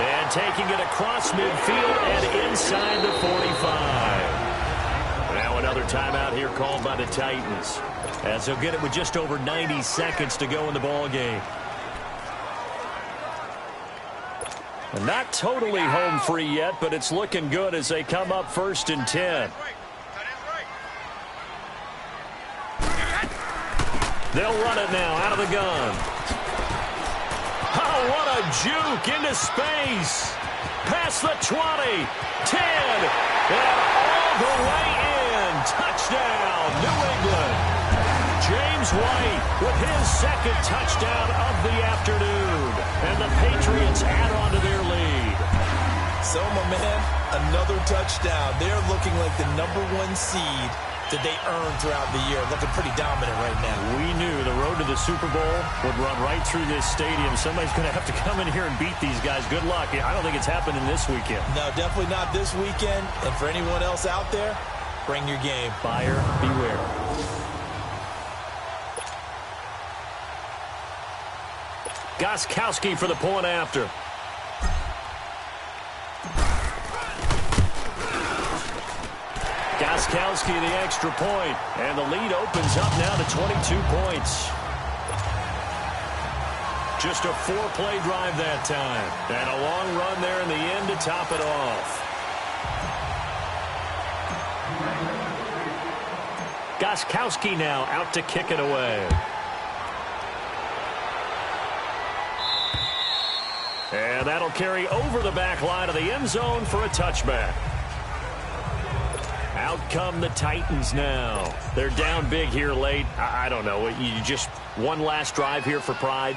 And taking it across midfield and inside the 45. Now another timeout here called by the Titans, as they'll get it with just over 90 seconds to go in the ball game. And not totally home free yet, but it's looking good as they come up 1st and 10. They'll run it now out of the gun. Oh, what a juke into space. Past the 20, 10, and all the way in. Touchdown, New England. James White with his second touchdown of the afternoon. And the Patriots add on to their lead. So, my man, another touchdown. They're looking like the #1 seed that they earned throughout the year. Looking pretty dominant right now. We knew the road to the Super Bowl would run right through this stadium. Somebody's going to have to come in here and beat these guys. Good luck. I don't think it's happening this weekend. No, definitely not this weekend. And for anyone else out there, bring your game. Buyer beware. Gostkowski for the point after. Gostkowski the extra point, and the lead opens up now to 22 points. Just a 4-play drive that time, and a long run there in the end to top it off. Gostkowski now out to kick it away. And that'll carry over the back line of the end zone for a touchback. Out come the Titans now. They're down big here late. I don't know. You just one last drive here for pride?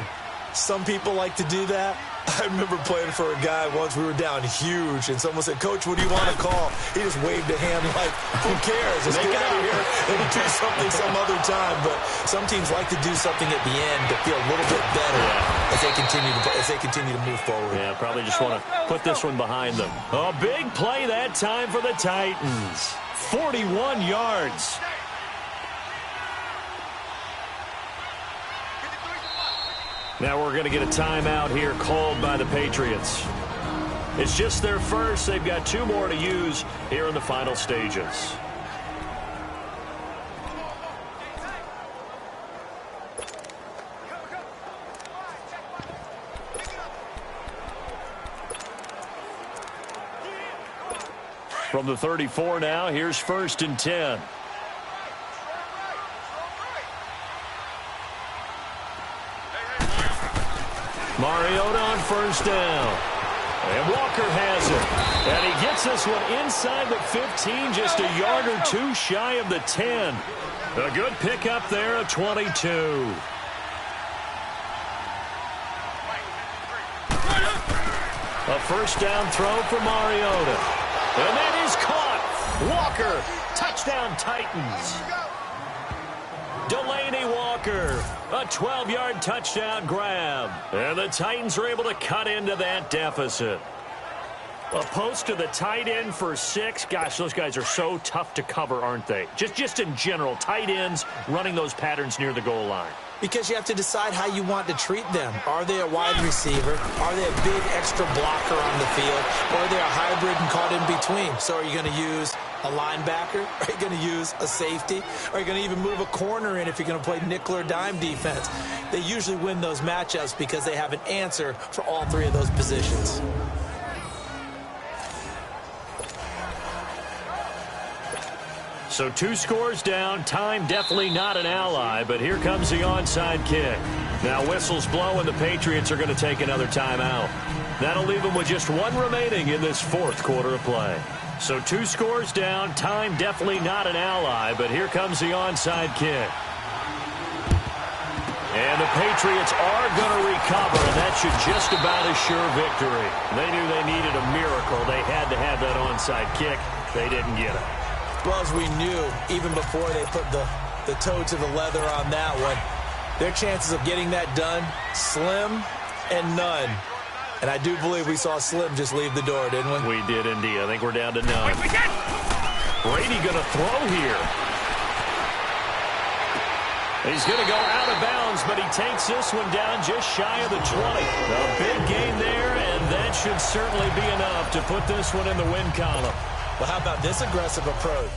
Some people like to do that. I remember playing for a guy once. We were down huge, and someone said, "Coach, what do you want to call?" He just waved a hand like, who cares? Let's get out of here and do something some other time. But some teams like to do something at the end to feel a little bit better as they continue to move forward. Yeah, probably just want to put this one behind them. A big play that time for the Titans. 41 yards. Now we're going to get a timeout here called by the Patriots. It's just their first. They've got 2 more to use here in the final stages. From the 34 now, here's 1st and 10. Mariota on 1st down. And Walker has it. And he gets this one inside the 15, just a yard or 2 shy of the 10. A good pickup there of 22. A 1st down throw for Mariota. And that is caught. Walker, touchdown Titans. Delaney Walker, a 12-yard touchdown grab. And the Titans are able to cut into that deficit. A post to the tight end for 6. Gosh, those guys are so tough to cover, aren't they? Just in general, tight ends running those patterns near the goal line. Because you have to decide how you want to treat them. Are they a wide receiver? Are they a big extra blocker on the field? Or are they a hybrid and caught in between? So are you going to use a linebacker? Are you going to use a safety? Are you going to even move a corner in if you're going to play nickel or dime defense? They usually win those matchups because they have an answer for all 3 of those positions. So 2 scores down. Time definitely not an ally, but here comes the onside kick. Now whistles blow, and the Patriots are going to take another timeout. That'll leave them with just 1 remaining in this 4th quarter of play. So 2 scores down. Time definitely not an ally, but here comes the onside kick. And the Patriots are going to recover, and that should just about assure victory. They knew they needed a miracle. They had to have that onside kick. They didn't get it. Well, as we knew, even before they put the toe to the leather on that one, their chances of getting that done, slim and none. And I do believe we saw Slim just leave the door, didn't we? We did indeed. I think we're down to none. Brady going to throw here. He's going to go out of bounds, but he takes this one down just shy of the 20. A big gain there, and that should certainly be enough to put this one in the win column. Well, how about this aggressive approach?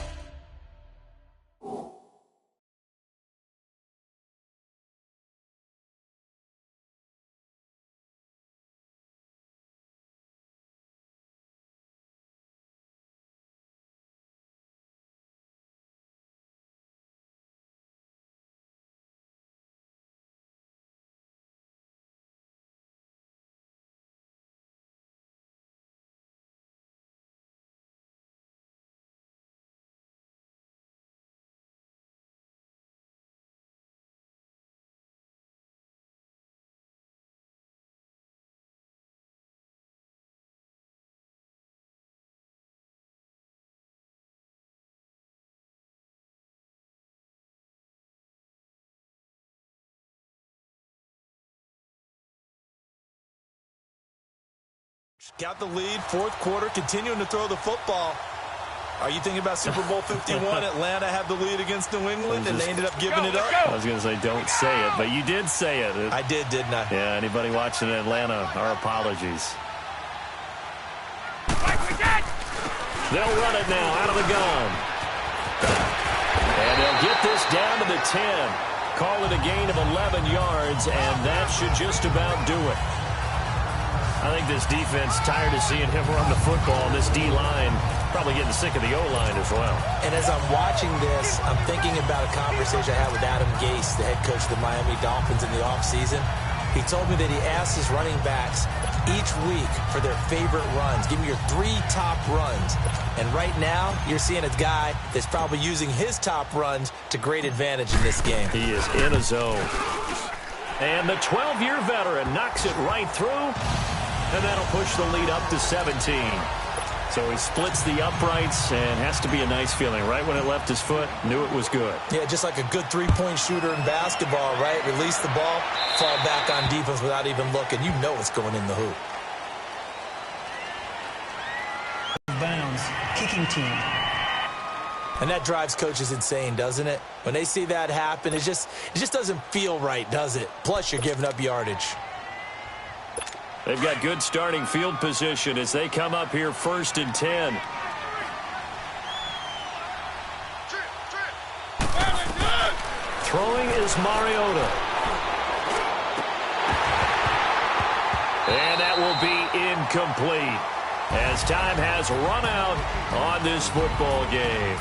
Got the lead, fourth quarter, continuing to throw the football. Are you thinking about Super Bowl 51? Atlanta had the lead against New England, and they ended up giving it up? I was going to say, don't say it, but you did say it. I did, didn't I? Yeah, anybody watching Atlanta, our apologies. They'll run it now out of the gun. And they'll get this down to the 10. Call it a gain of 11 yards, and that should just about do it. I think this defense tired of seeing him run the football. This D-line probably getting sick of the O-line as well. And as I'm watching this, I'm thinking about a conversation I had with Adam Gase, the head coach of the Miami Dolphins in the offseason. He told me that he asked his running backs each week for their favorite runs. Give me your 3 top runs. And right now, you're seeing a guy that's probably using his top runs to great advantage in this game. He is in a zone. And the 12-year veteran knocks it right through. And that'll push the lead up to 17. So he splits the uprights and has to be a nice feeling. Right when it left his foot, knew it was good. Yeah, just like a good three-point shooter in basketball, right? Release the ball, fall back on defense without even looking. You know it's going in the hoop. Bounds, kicking team. And that drives coaches insane, doesn't it? When they see that happen, it just doesn't feel right, does it? Plus, you're giving up yardage. They've got good starting field position as they come up here 1st and 10. Throwing is Mariota. And that will be incomplete as time has run out on this football game.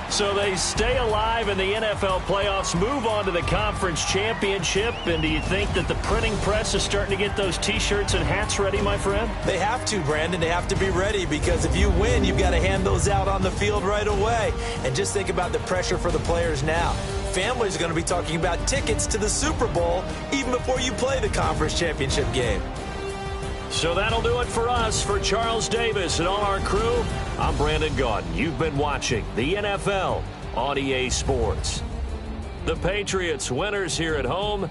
So they stay alive in the NFL playoffs, move on to the conference championship. And do you think that the printing press is starting to get those T-shirts and hats ready, my friend? They have to, Brandon. They have to be ready because if you win, you've got to hand those out on the field right away. And just think about the pressure for the players now. Families are going to be talking about tickets to the Super Bowl even before you play the conference championship game. So that'll do it for us. For Charles Davis and all our crew, I'm Brandon Gaudin. You've been watching the NFL on EA Sports. The Patriots winners here at home.